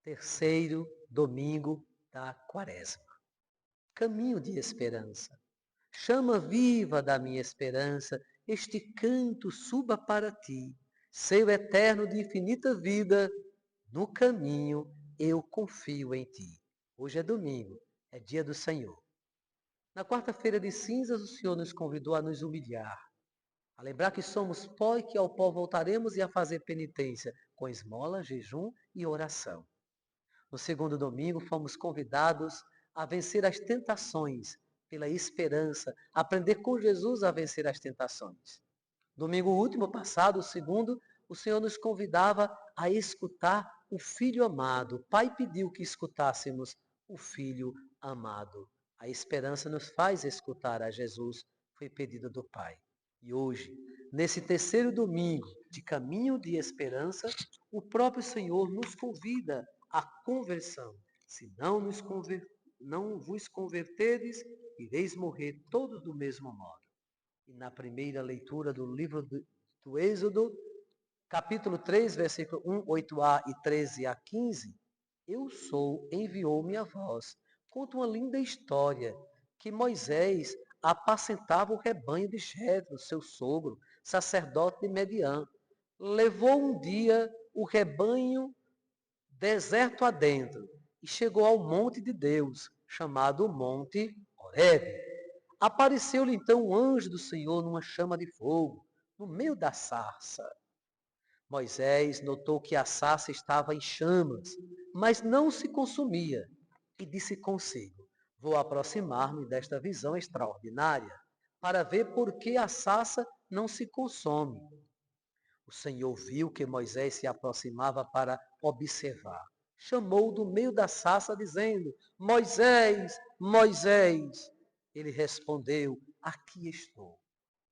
Terceiro domingo da Quaresma. Caminho de esperança. Chama viva da minha esperança, este canto suba para ti. Seio eterno de infinita vida, no caminho eu confio em ti. Hoje é domingo, é dia do Senhor. Na quarta-feira de cinzas, o Senhor nos convidou a nos humilhar, a lembrar que somos pó e que ao pó voltaremos e a fazer penitência com esmola, jejum e oração. No segundo domingo, fomos convidados a vencer as tentações pela esperança, aprender com Jesus a vencer as tentações. Domingo último passado, o segundo, o Senhor nos convidava a escutar o Filho amado. O Pai pediu que escutássemos o Filho amado. A esperança nos faz escutar a Jesus, foi pedido do Pai. E hoje, nesse terceiro domingo de caminho de esperança, o próprio Senhor nos convida à conversão. Se não vos converteres, ireis morrer todos do mesmo modo. E na primeira leitura do livro do Êxodo, capítulo 3, versículo 1, 8a e 13 a 15, eu sou, enviou-me a vós. Conta uma linda história que Moisés apacentava o rebanho de Jetro, seu sogro, sacerdote de Mediã. Levou um dia o rebanho deserto adentro e chegou ao monte de Deus, chamado Monte Horebe. Apareceu-lhe então um anjo do Senhor numa chama de fogo, no meio da sarça. Moisés notou que a sarça estava em chamas, mas não se consumia, e disse consigo: vou aproximar-me desta visão extraordinária, para ver por que a sarça não se consome. O Senhor viu que Moisés se aproximava para observar. Chamou do meio da sarça, dizendo: Moisés, Moisés. Ele respondeu: aqui estou.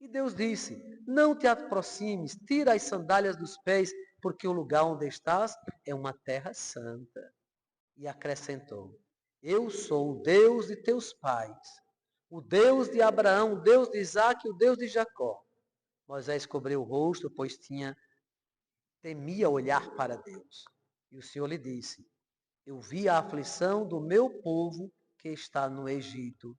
E Deus disse: não te aproximes, tira as sandálias dos pés, porque o lugar onde estás é uma terra santa. E acrescentou: eu sou o Deus de teus pais, o Deus de Abraão, o Deus de Isaque e o Deus de Jacó. Moisés cobriu o rosto, pois temia olhar para Deus. E o Senhor lhe disse: eu vi a aflição do meu povo que está no Egito,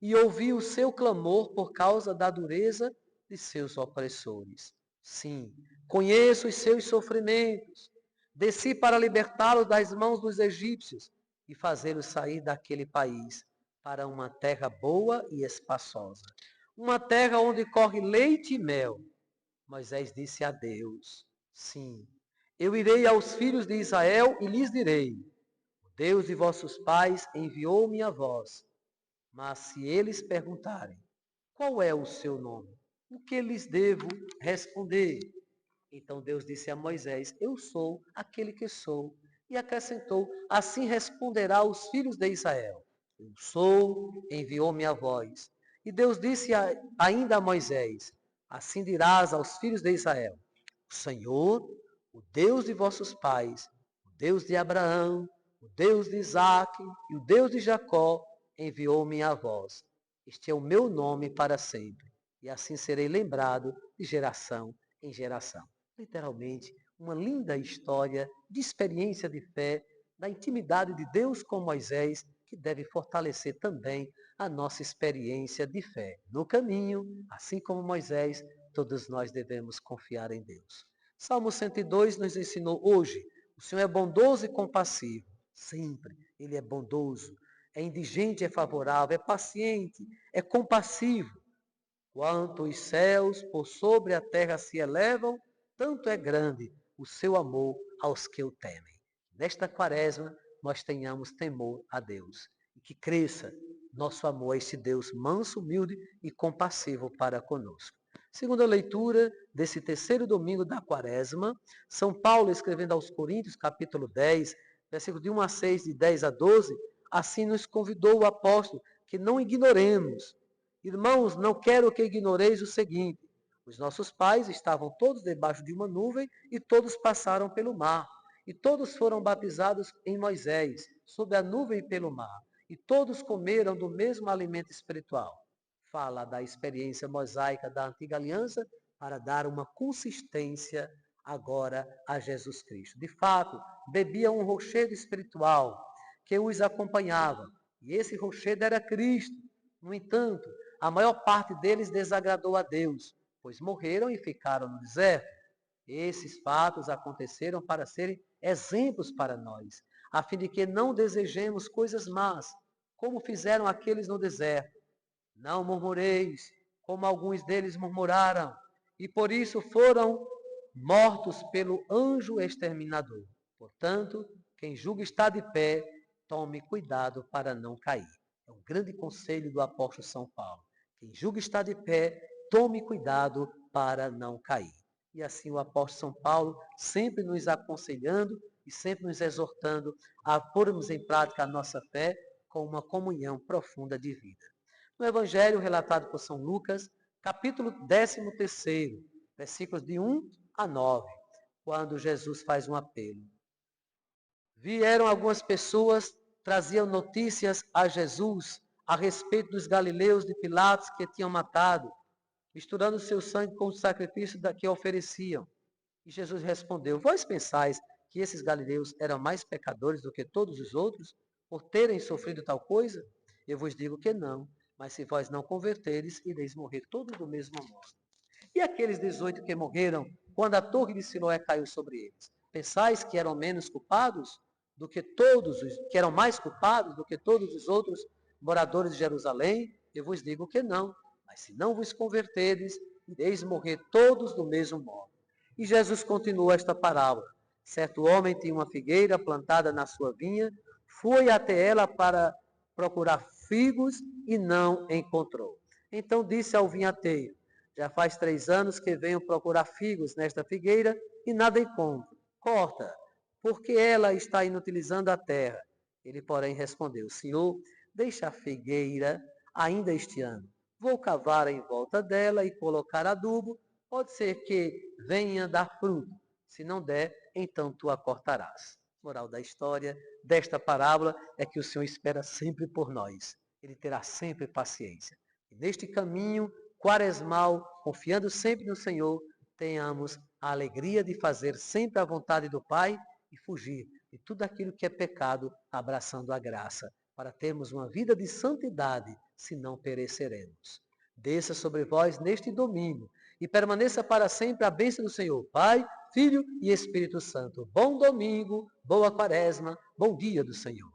e ouvi o seu clamor por causa da dureza de seus opressores. Sim, conheço os seus sofrimentos. Desci para libertá-los das mãos dos egípcios e fazê-los sair daquele país para uma terra boa e espaçosa, uma terra onde corre leite e mel. Moisés disse a Deus: sim, eu irei aos filhos de Israel e lhes direi: o Deus de vossos pais enviou-me a vós. Mas se eles perguntarem: qual é o seu nome? O que lhes devo responder? Então Deus disse a Moisés: eu sou aquele que sou. E acrescentou: assim responderá os filhos de Israel: eu sou, enviou-me a vós. E Deus disse ainda a Moisés: assim dirás aos filhos de Israel: o Senhor, o Deus de vossos pais, o Deus de Abraão, o Deus de Isaque e o Deus de Jacó, enviou-me a vós. Este é o meu nome para sempre, e assim serei lembrado de geração em geração. Literalmente, uma linda história de experiência de fé, da intimidade de Deus com Moisés, que deve fortalecer também a nossa experiência de fé. No caminho, assim como Moisés, todos nós devemos confiar em Deus. Salmo 102 nos ensinou hoje: o Senhor é bondoso e compassivo, sempre. Ele é bondoso, é indigente, é favorável, é paciente, é compassivo. Quanto os céus por sobre a terra se elevam, tanto é grande o seu amor aos que o temem. Nesta quaresma, nós tenhamos temor a Deus e que cresça nosso amor a este Deus manso, humilde e compassivo para conosco. Segunda leitura desse terceiro domingo da quaresma, São Paulo escrevendo aos Coríntios, capítulo 10, versículo de 1 a 6, de 10 a 12, assim nos convidou o apóstolo que não ignoremos. Irmãos, não quero que ignoreis o seguinte: os nossos pais estavam todos debaixo de uma nuvem e todos passaram pelo mar. E todos foram batizados em Moisés, sob a nuvem e pelo mar. E todos comeram do mesmo alimento espiritual. Fala da experiência mosaica da antiga aliança para dar uma consistência agora a Jesus Cristo. De fato, bebiam um rochedo espiritual que os acompanhava, e esse rochedo era Cristo. No entanto, a maior parte deles desagradou a Deus, pois morreram e ficaram no deserto. Esses fatos aconteceram para serem exemplos para nós, a fim de que não desejemos coisas más, como fizeram aqueles no deserto. Não murmureis, como alguns deles murmuraram, e por isso foram mortos pelo anjo exterminador. Portanto, quem julga estar de pé, tome cuidado para não cair. É um grande conselho do apóstolo São Paulo. Quem julga estar de pé, tome cuidado para não cair. E assim o apóstolo São Paulo, sempre nos aconselhando e sempre nos exortando a pormos em prática a nossa fé com uma comunhão profunda de vida. No Evangelho relatado por São Lucas, capítulo 13, versículos de 1 a 9, quando Jesus faz um apelo. Vieram algumas pessoas, traziam notícias a Jesus a respeito dos galileus de Pilatos que tinham matado, misturando seu sangue com o sacrifício que ofereciam. E Jesus respondeu: vós pensais que esses galileus eram mais pecadores do que todos os outros, por terem sofrido tal coisa? Eu vos digo que não, mas se vós não converteres, ireis morrer todos do mesmo modo. E aqueles 18 que morreram, quando a torre de Siloé caiu sobre eles, pensais que eram menos culpados do que todos os, que eram mais culpados do que todos os outros moradores de Jerusalém? Eu vos digo que não, mas se não vos converteres, ireis morrer todos do mesmo modo. E Jesus continuou esta parábola. Certo homem tinha uma figueira plantada na sua vinha, foi até ela para procurar figos e não encontrou. Então disse ao vinhateiro: já faz 3 anos que venho procurar figos nesta figueira e nada encontro. Corta, porque ela está inutilizando a terra. Ele, porém, respondeu: Senhor, deixa a figueira ainda este ano. Vou cavar em volta dela e colocar adubo. Pode ser que venha dar fruto. Se não der, então tu a cortarás. Moral da história desta parábola é que o Senhor espera sempre por nós. Ele terá sempre paciência. E neste caminho quaresmal, confiando sempre no Senhor, tenhamos a alegria de fazer sempre a vontade do Pai e fugir de tudo aquilo que é pecado, abraçando a graça, para termos uma vida de santidade, se não pereceremos. Desça sobre vós neste domingo e permaneça para sempre a bênção do Senhor, Pai, Filho e Espírito Santo. Bom domingo, boa quaresma, bom dia do Senhor.